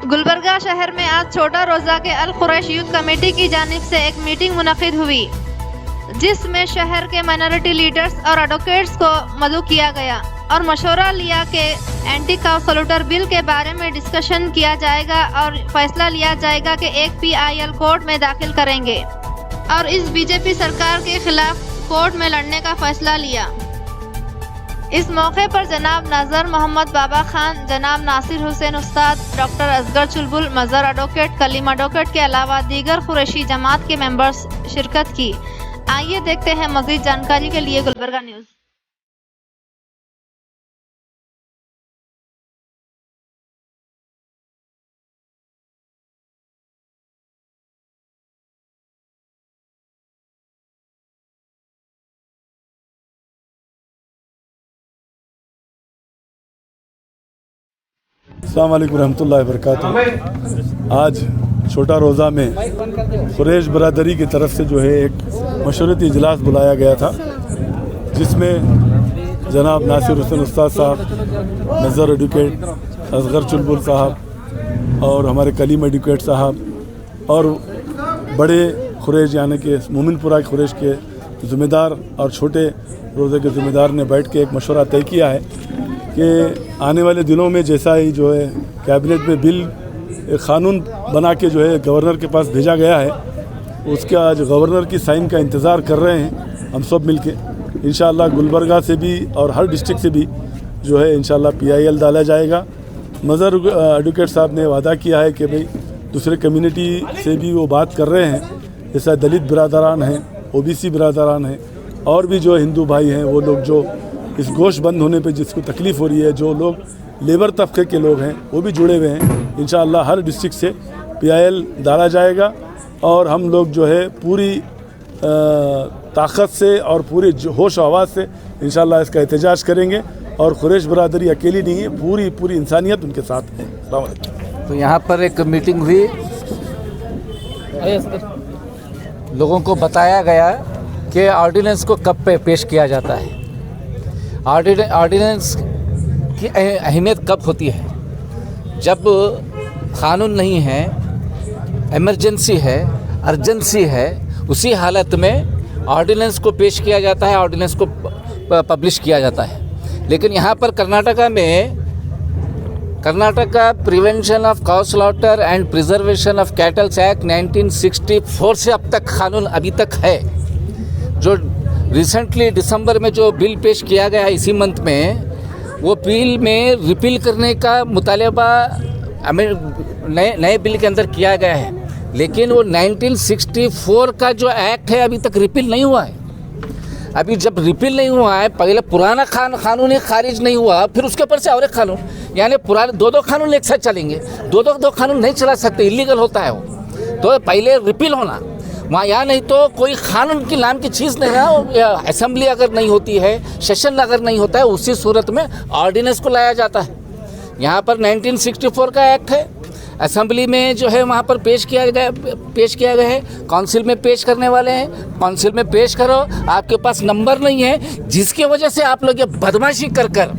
गुलबर्गा शहर में आज छोटा रोजा के अल कुरैश यूथ कमेटी की जानिब से एक मीटिंग मुनक़िद हुई, जिसमें शहर के माइनॉरिटी लीडर्स और एडवोकेट्स को मदऊ किया गया और मशवरा लिया कि एंटी काउ सल्यूटर बिल के बारे में डिस्कशन किया जाएगा और फैसला लिया जाएगा कि एक PIL कोर्ट में दाखिल करेंगे और इस बीजेपी सरकार के खिलाफ कोर्ट में लड़ने का फैसला लिया। इस मौके पर जनाब नज़र मोहम्मद बाबा खान, जनाब नासिर हुसैन उस्ताद, डॉक्टर असगर चुलबुल, मज़हर एडवोकेट, कलीम एडवोकेट के अलावा दीगर कुरैशी जमात के मेंबर्स शिरकत की। आइए देखते हैं मज़ीद जानकारी के लिए गुलबर्गा न्यूज़। अस्सलाम वालेकुम रहमतुल्लाहि व बरकातुहू। आज छोटा रोज़ा में कुरैश बरादरी की तरफ से जो है एक मशवरती इजलास बुलाया गया था, जिसमें जनाब नासिर हुसैन उस्ताद साहब, नज़र एडवोकेट, असगर चुलबुल साहब और हमारे कलीम एडवोकेट साहब और बड़े कुरैश यानी कि मोमिनपुरा कुरैश के ज़िम्मेदार और छोटे रोज़े के ज़िम्मेदार ने बैठ के एक मशवरा तय किया है कि आने वाले दिनों में जैसा ही जो है कैबिनेट में बिल एक क़ानून बना के जो है गवर्नर के पास भेजा गया है, उसका आज गवर्नर की साइन का इंतज़ार कर रहे हैं हम सब मिल के। इंशाअल्लाह गुलबर्गा से भी और हर डिस्ट्रिक्ट से भी जो है इंशाअल्लाह PIL डाला जाएगा। मज़हर एडवोकेट साहब ने वादा किया है कि भाई दूसरे कम्युनिटी से भी वो बात कर रहे हैं, जैसा दलित बिरादरान हैं, OBC बिरादरान हैं और भी जो हिंदू भाई हैं, वो लोग जो इस गोश्त बंद होने पे जिसको तकलीफ़ हो रही है, जो लोग लेबर तबके के लोग हैं वो भी जुड़े हुए हैं। इंशाअल्लाह हर डिस्ट्रिक्ट से PIL डाला जाएगा और हम लोग जो है पूरी ताकत से और पूरे होश आवाज़ से इंशाअल्लाह इसका एहतजाज करेंगे। और कुरैश बरादरी अकेली नहीं है, पूरी इंसानियत उनके साथ है। अस्सलाम वालेकुम। तो यहाँ पर एक मीटिंग हुई, लोगों को बताया गया कि ऑर्डिनेंस को कब पे पेश किया जाता है, ऑर्डिनेंस की अहमियत कब होती है। जब क़ानून नहीं है, इमरजेंसी है, अर्जेंसी है, उसी हालत में ऑर्डिनेंस को पेश किया जाता है, ऑर्डिनेंस को पब्लिश किया जाता है। लेकिन यहाँ पर Karnataka prevention of cow slaughter and preservation of kettles act 1964 से अब तक कानून अभी तक है। जो रिसेंटली दिसंबर में जो बिल पेश किया गया है इसी मंथ में, वो बिल में रिपील करने का मुतालबा नए बिल के अंदर किया गया है, लेकिन वो 1964 का जो एक्ट है अभी तक रिपील नहीं हुआ है। अभी जब रिपील नहीं हुआ है, पहले पुराना कानून ही खारिज नहीं हुआ, फिर उसके ऊपर से और एक कानून, यानी पुराने दो कानून एक साथ चलेंगे। दो कानून नहीं चला सकते, इलीगल होता है वो। तो पहले रिपील होना वहाँ, यहाँ नहीं तो कोई कानून की नाम की चीज़ नहीं है। असेंबली अगर नहीं होती है, सेशन अगर नहीं होता है, उसी सूरत में ऑर्डिनेंस को लाया जाता है। यहाँ पर 1964 का एक्ट है, असेंबली में जो है वहाँ पर पेश किया गया है, काउंसिल में पेश करने वाले हैं, काउंसिल में पेश करो, आपके पास नंबर नहीं है, जिसकी वजह से आप लोग ये बदमाशी कर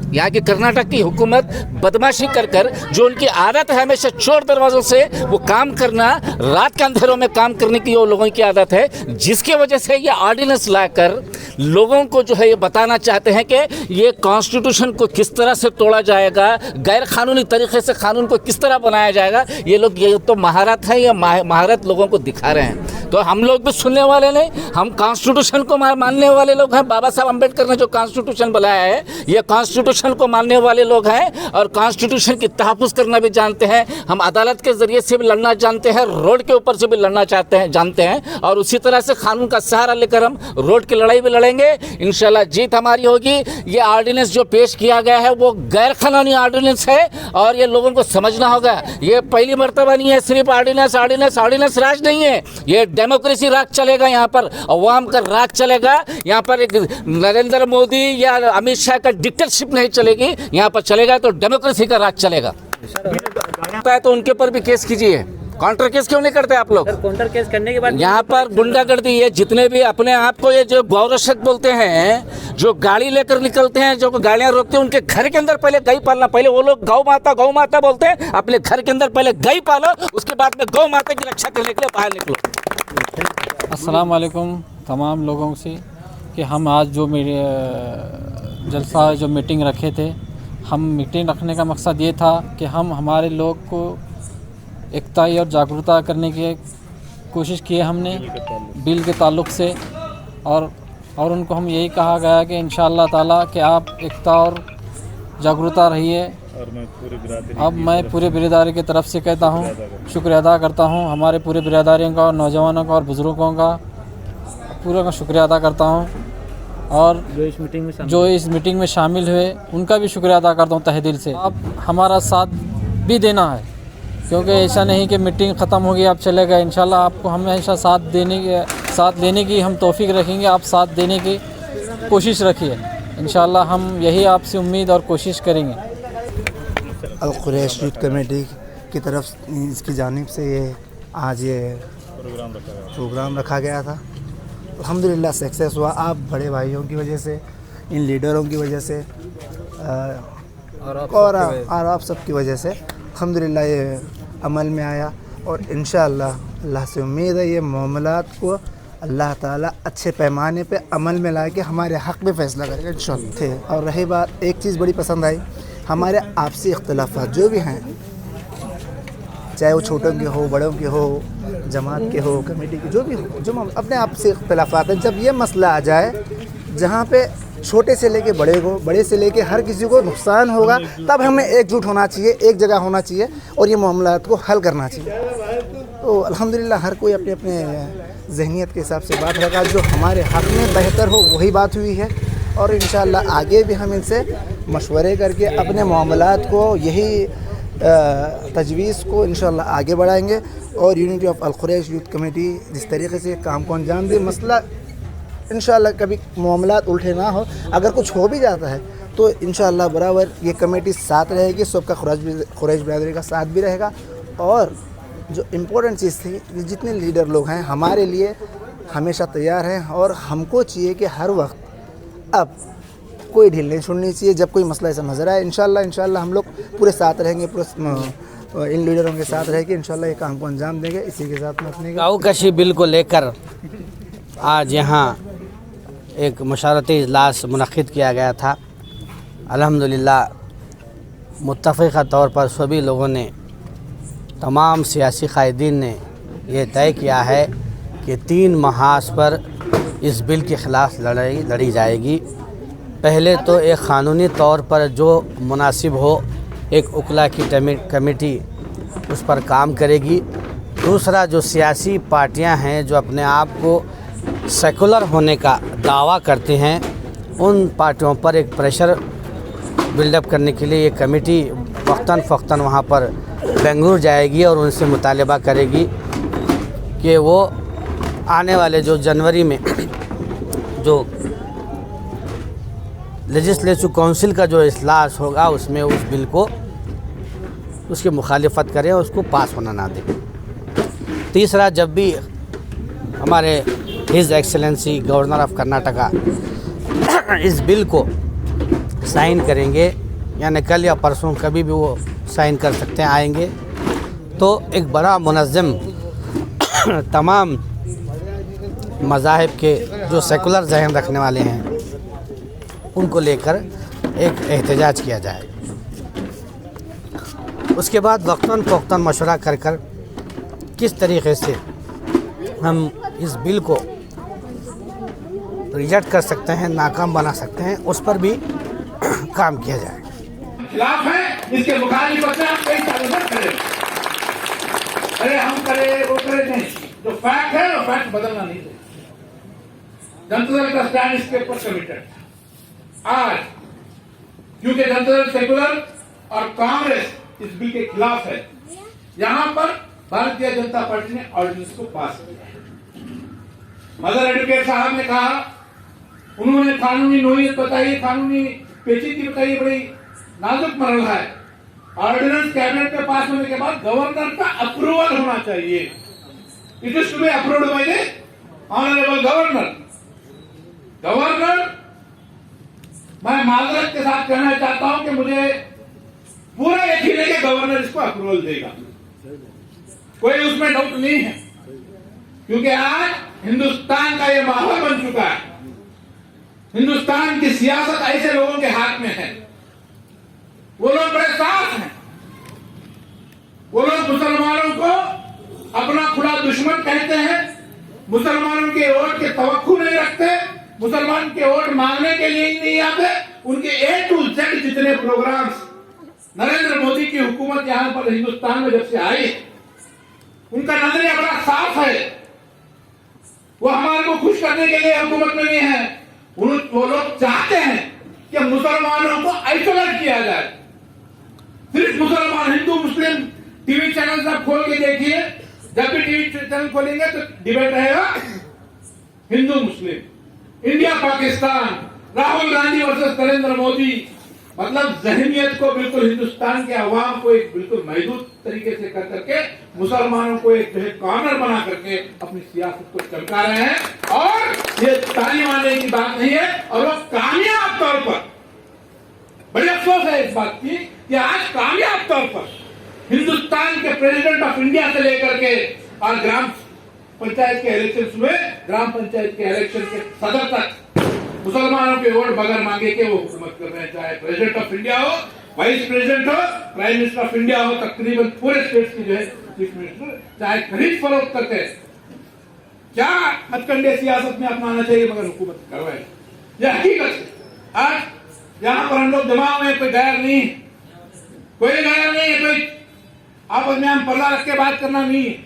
यहाँ की कर्नाटक की हुकूमत बदमाशी कर जो उनकी आदत है हमेशा चोर दरवाज़ों से वो काम करना, रात के अंधेरों में काम करने की वो लोगों की आदत है, जिसके वजह से ये ऑर्डिनेंस लाकर लोगों को जो है ये बताना चाहते हैं कि ये कॉन्स्टिट्यूशन को किस तरह से तोड़ा जाएगा, गैर कानूनी तरीके से कानून को किस तरह बनाया जाएगा। ये लोग ये तो महारत है, ये महारत लोगों को दिखा रहे हैं। तो हम लोग भी सुनने वाले नहीं, हम कॉन्स्टिट्यूशन को मानने वाले लोग हैं। बाबा साहब अम्बेडकर ने जो कॉन्स्टिट्यूशन बनाया है, ये कॉन्स्टिट्यूशन को मानने वाले लोग हैं और कॉन्स्टिट्यूशन की तहफ़्फ़ुज़ करना भी जानते हैं। हम अदालत के ज़रिए से भी लड़ना जानते हैं, रोड के ऊपर से भी लड़ना जानते हैं और उसी तरह से कानून का सहारा लेकर हम रोड की लड़ाई भी लड़ेंगे। इंशाल्लाह जीत हमारी होगी। ये ऑर्डिनेंस जो पेश किया गया है वो गैर कानूनी ऑर्डिनेंस है और ये लोगों को समझना होगा। ये पहली मर्तबा नहीं है सिर्फ ऑर्डिनेंस राज नहीं है, ये डेमोक्रेसी राज चलेगा। यहाँ पर अवाम का राज चलेगा। यहाँ पर एक नरेंद्र मोदी या अमित शाह का डिक्टेटरशिप नहीं चलेगी, यहाँ पर चलेगा तो डेमोक्रेसी का राज चलेगा। तो उनके ऊपर भी केस कीजिए, काउंटर केस क्यों नहीं करते आप लोग? काउंटर केस करने के बाद यहाँ पर गुंडागर्दी, ये जितने भी अपने आप को ये जो गौरक्षक बोलते हैं, जो गाड़ी लेकर निकलते हैं, जो गाड़ियाँ रोकते हैं, उनके घर के अंदर पहले गाय पालना। पहले वो लोग गौ माता बोलते हैं, अपने घर के अंदर पहले गाय पालो, उसके बाद में गौ माता की रक्षा करने के लिए बाहर निकलो। अस्सलाम वालेकुम तमाम लोगों से कि हम आज जो मेरे जलसा जो मीटिंग रखे थे, हम मीटिंग रखने का मकसद ये था कि हम हमारे लोग को एकताई और जागरूकता करने की कोशिश की है हमने बिल के ताल्लुक़ से, और उनको हम यही कहा गया कि इंशाअल्लाह ताला कि आप एकता और जागरूकता रहिए। अब मैं पूरे बिरादरी की तरफ से कहता हूँ, शुक्रिया अदा करता हूँ हमारे पूरे बिरादरियों का और नौजवानों का और बुज़ुर्गों का पूरा का शुक्रिया अदा करता हूँ, और जो इस मीटिंग में शामिल हुए उनका भी शुक्रिया अदा करता हूँ तहे दिल से। अब हमारा साथ भी देना है, क्योंकि ऐसा नहीं कि मीटिंग ख़त्म होगी आप चले गए। इंशाल्लाह आपको हमेशा साथ देने की हम तौफीक रखेंगे, आप साथ देने की कोशिश रखिए। इंशाल्लाह हम यही आपसे उम्मीद और कोशिश करेंगे। अल कुरैश यूथ कमेटी की तरफ इसकी जानिब से आज ये प्रोग्राम रखा गया था। अल्हम्दुलिल्लाह सक्सेस हुआ। आप बड़े भाइयों की वजह से, इन लीडरों की वजह से और आप सब की वजह से अल्हम्दुलिल्लाह ये अमल में आया, और इंशाअल्लाह अल्लाह से उम्मीद है ये मामलात को अल्लाह ताला अच्छे पैमाने पे अमल में ला के हमारे हक़ में फ़ैसला करेगा इंशाअल्लाह थे। और रही बात, एक चीज़ बड़ी पसंद आई, हमारे आपसी इख्तिलाफ़ात जो भी हैं, चाहे वो छोटों के हो, बड़ों के हो, जमात के हो, कमेटी के जो भी हो, जो अपने आपसी इख्तिलाफ़ात हैं, जब ये मसला आ जाए जहाँ पे छोटे से लेके बड़े को, बड़े से लेके हर किसी को नुकसान होगा, तब हमें एकजुट होना चाहिए, एक जगह होना चाहिए और ये मामलात को हल करना चाहिए। तो अल्हम्दुलिल्लाह हर कोई अपने अपने जहनीत के हिसाब से बात रखा, जो हमारे हक़ में बेहतर हो वही बात हुई है, और इंशाअल्लाह आगे भी हम इनसे मशवरे करके अपने मामलात को, यही तजवीज़ को इंशाअल्लाह आगे बढ़ाएंगे। और unity of Al Quraish youth committee जिस तरीके से काम को अंजाम दे, मसला इंशाअल्लाह कभी मामलात उल्टे ना हो, अगर कुछ हो भी जाता है तो इंशाअल्लाह बराबर ये कमेटी साथ रहेगी, सबका कुरैश बिरादरी का साथ भी रहेगा। और जो इम्पोर्टेंट चीज़ थी, जितने लीडर लोग हैं हमारे लिए हमेशा तैयार हैं, और हमको चाहिए कि हर वक्त अब कोई ढील नहीं छोड़नी चाहिए। जब कोई मसला ऐसा नज़र आए, इंशाअल्लाह हम लोग पूरे साथ रहेंगे, पूरे इन लीडरों के साथ रहेंगे, इंशाअल्लाह ये काम को अंजाम देंगे। इसी के साथ में अपने गाँवकशी बिल को लेकर आज यहाँ एक मशावरती इजलास मुनक़िद किया गया था। अल्हम्दुलिल्लाह मुत्तफ़िक़ा तौर पर सभी लोगों ने, तमाम सियासी क़ायदीन ने ये तय किया है कि 3 महाज पर इस बिल के ख़िलाफ़ लड़ाई लड़ी जाएगी। पहले तो एक क़ानूनी तौर पर जो मुनासिब हो, एक उकला की कमेटी उस पर काम करेगी। दूसरा, जो सियासी पार्टियां हैं जो अपने आप को सेकुलर होने का दावा करते हैं, उन पार्टियों पर एक प्रेशर बिल्डअप करने के लिए ये कमेटी वक्तन फ़क्तन वहाँ पर बेंगलुरु जाएगी और उनसे मुतालबा करेगी कि वो आने वाले जो जनवरी में जो लेजिस्लेटिव काउंसिल का जो इजलास होगा उसमें उस बिल को, उसकी मुखालिफत करें, उसको पास होना ना दें। तीसरा, जब भी हमारे his excellency governor of Karnataka इस बिल को साइन करेंगे, यानी कल या परसों कभी भी वो साइन कर सकते हैं, आएंगे, तो एक बड़ा मुनज़्ज़म तमाम मज़ाहिब के जो सेकुलर जहन रखने वाले हैं उनको लेकर एक एहतजाज किया जाए। उसके बाद वक्तन फ़ौक्तन मशवरा कर कर किस तरीक़े से हम इस बिल को रिजेक्ट कर सकते हैं, नाकाम बना सकते हैं, उस पर भी काम किया जाए। खिलाफ है, इसके मुखालिफत में हम कई सालों तक खड़े, अरे हम करे वो करे नहीं, जो फैक्ट है वो फैक्ट बदलना नहीं चाहिए। जनता दल का स्टैंड इसके ऊपर कमिटेड था। आज क्योंकि जनता दल सेकुलर और कांग्रेस इस बिल के खिलाफ है, यहाँ पर भारतीय जनता पार्टी ने ऑर्डिनेंस को पास किया है। मदर एडवोकेट साहब ने कहा, उन्होंने कानूनी नोयत बताई, कानूनी पेचीदगी बताई, बड़ी नाजुक मरहला है, ऑर्डिनेंस कैबिनेट में पास होने के बाद गवर्नर का अप्रूवल होना चाहिए। It is to be approved by the honourable governor. Governor, मैं माजरत के साथ कहना चाहता हूं कि मुझे पूरा यकीन है कि गवर्नर इसको अप्रूवल देगा, कोई उसमें डाउट नहीं है, क्योंकि आज हिंदुस्तान का ये माहौल बन चुका है। हिंदुस्तान की सियासत ऐसे लोगों के हाथ में है, वो लोग बड़े साफ हैं, वो लोग मुसलमानों को अपना खुला दुश्मन कहते हैं, मुसलमानों के वोट के तवक्कु नहीं रखते, मुसलमान के वोट मांगने के लिए ही नहीं आते। उनके A to Z जितने प्रोग्राम्स नरेंद्र मोदी की हुकूमत यहां पर हिंदुस्तान में जब से आई, उनका नजरिया बड़ा साफ है। वो हमारे को खुश करने के लिए हुकूमत में नहीं है, वो लोग चाहते हैं कि मुसलमानों को आइसोलेट किया जाए। सिर्फ मुसलमान, हिंदू मुस्लिम टीवी चैनल आप खोल के देखिए, जब भी टीवी चैनल खोलेंगे तो डिबेट रहेगा हिंदू मुस्लिम, इंडिया पाकिस्तान, राहुल गांधी वर्सेस नरेंद्र मोदी। मतलब जहनियत को बिल्कुल हिंदुस्तान के अवाम को एक बिल्कुल महदूद तरीके से कर करके मुसलमानों को एक जो है कॉर्नर बना करके अपनी सियासत को चमका रहे हैं। और ये ताली मारने की बात नहीं है, और वो कामयाब तौर पर, बड़ी अफसोस है इस बात की कि आज कामयाब तौर पर हिंदुस्तान के प्रेसिडेंट ऑफ इंडिया से लेकर के और ग्राम पंचायत के इलेक्शन हुए, ग्राम पंचायत के इलेक्शन के सदर तक मुसलमानों के वोट बगैर मांगे के वो हुकूमत कर रहे हैं। चाहे प्रेसिडेंट ऑफ इंडिया हो, वाइस प्रेसिडेंट हो, प्राइम मिनिस्टर ऑफ इंडिया हो, तकरीबन पूरे स्टेट्स की जो है चीफ मिनिस्टर, चाहे खरीद फरोख्त करके क्या हथकंडे सियासत में अपनाना चाहिए, मगर हुकूमत कर रहे हैं। यह हकीकत है। आज यहाँ पर हम लोग जमाव में कोई गैर नहीं, कोई गैर नहीं है, कोई आपस में हम पर्दा रख के बात करना नहीं है।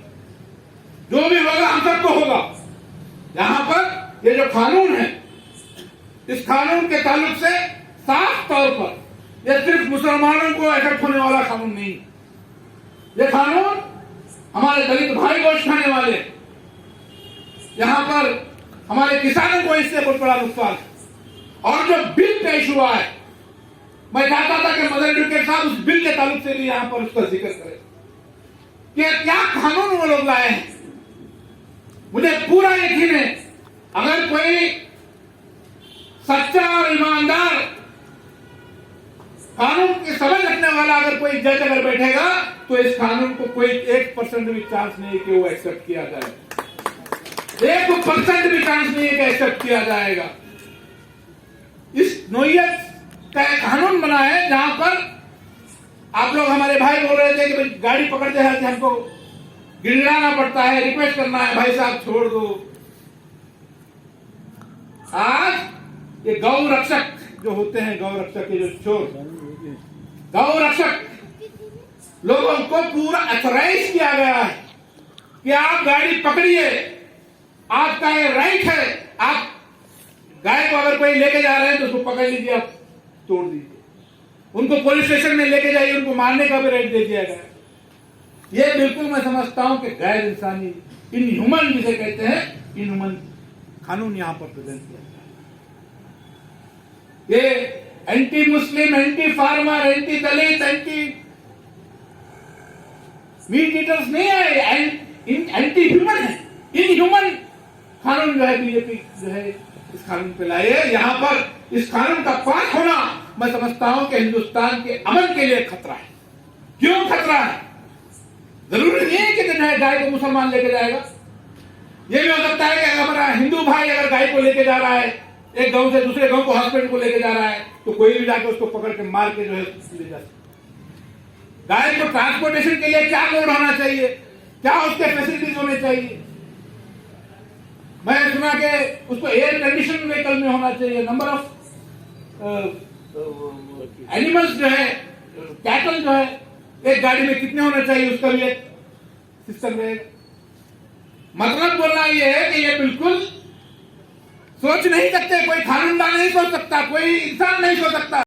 जो भी होगा हम सबको होगा। यहाँ पर ये जो कानून है, इस कानून के ताल्लुक से साफ तौर पर यह सिर्फ मुसलमानों को इफेक्ट होने वाला कानून नहीं, यह कानून हमारे दलित भाई गोश्त खाने वाले, यहाँ पर हमारे किसानों को इससे बहुत बड़ा नुकसान है। और जो बिल पेश हुआ है, मैं चाहता था कि मदर एडवोकेट साहब उस बिल के ताल्लुक से भी यहाँ पर उसका जिक्र करें कि क्या कानून वो लोग लाए हैं। मुझे पूरा यकीन है, अगर कोई सच्चा और ईमानदार कानून की समझ रखने वाला अगर कोई जज अगर बैठेगा, तो इस कानून को कोई 1% भी चांस नहीं है कि वो एक्सेप्ट किया जाए। 1% भी चांस नहीं है कि एक्सेप्ट किया जाएगा। इस नोयत का एक कानून बना है जहां पर आप लोग, हमारे भाई बोल रहे थे कि भाई गाड़ी पकड़ते हैं, हमको गिड़गिड़ाना पड़ता है, रिक्वेस्ट करना है, भाई साहब छोड़ दो। आज ये गौ रक्षक जो होते हैं, गौ रक्षक के जो चोर, गौ रक्षक लोगों को पूरा अथराइज किया गया है कि आप गाड़ी पकड़िए, आपका ये राइट है। आप गाय को अगर कोई लेके जा रहे हैं तो उसको पकड़ लीजिए, आप तोड़ दीजिए, उनको पुलिस स्टेशन में लेके जाइए, उनको मारने का भी राइट दे दिया गया। ये बिल्कुल मैं समझता हूं कि गैर इंसानी, इनह्यूमन जिसे कहते हैं, इनह्यूमन कानून यहां पर प्रेजेंट किया गया। ये anti Muslim, anti farmer, anti Dalit, anti meat eaters नहीं है, एंटी ह्यूमन है, इनह्यूमन कानून जो है बीजेपी जो है इस कानून पे लाई है। यहाँ पर इस कानून का पास होना मैं समझता हूं कि हिंदुस्तान के अमन के लिए खतरा है। क्यों खतरा है? जरूरी नहीं है कि जो है गाय को मुसलमान लेके जाएगा। ये भी हो सकता है कि हमारा हिंदू भाई अगर गाय को लेके जा रहा है, एक गांव से दूसरे गांव को हस्बैंड को लेके जा रहा है, तो कोई भी जाकर उसको पकड़ के मार के जो है ले जा सकता। गाय को ट्रांसपोर्टेशन के लिए क्या मोड होना चाहिए, क्या उसके फैसिलिटीज होने चाहिए। मैं सुना कि उसको एयर कंडीशन व्हीकल में होना चाहिए। नंबर ऑफ एनिमल्स जो है, कैटल जो है, एक गाड़ी में कितने होना चाहिए, उसका भी एक सिस्टम रहेगा। मतलब बोलना यह है कि ये बिल्कुल सोच नहीं सकते, कोई कानूनदान नहीं सोच सकता, कोई इंसान नहीं सोच सकता।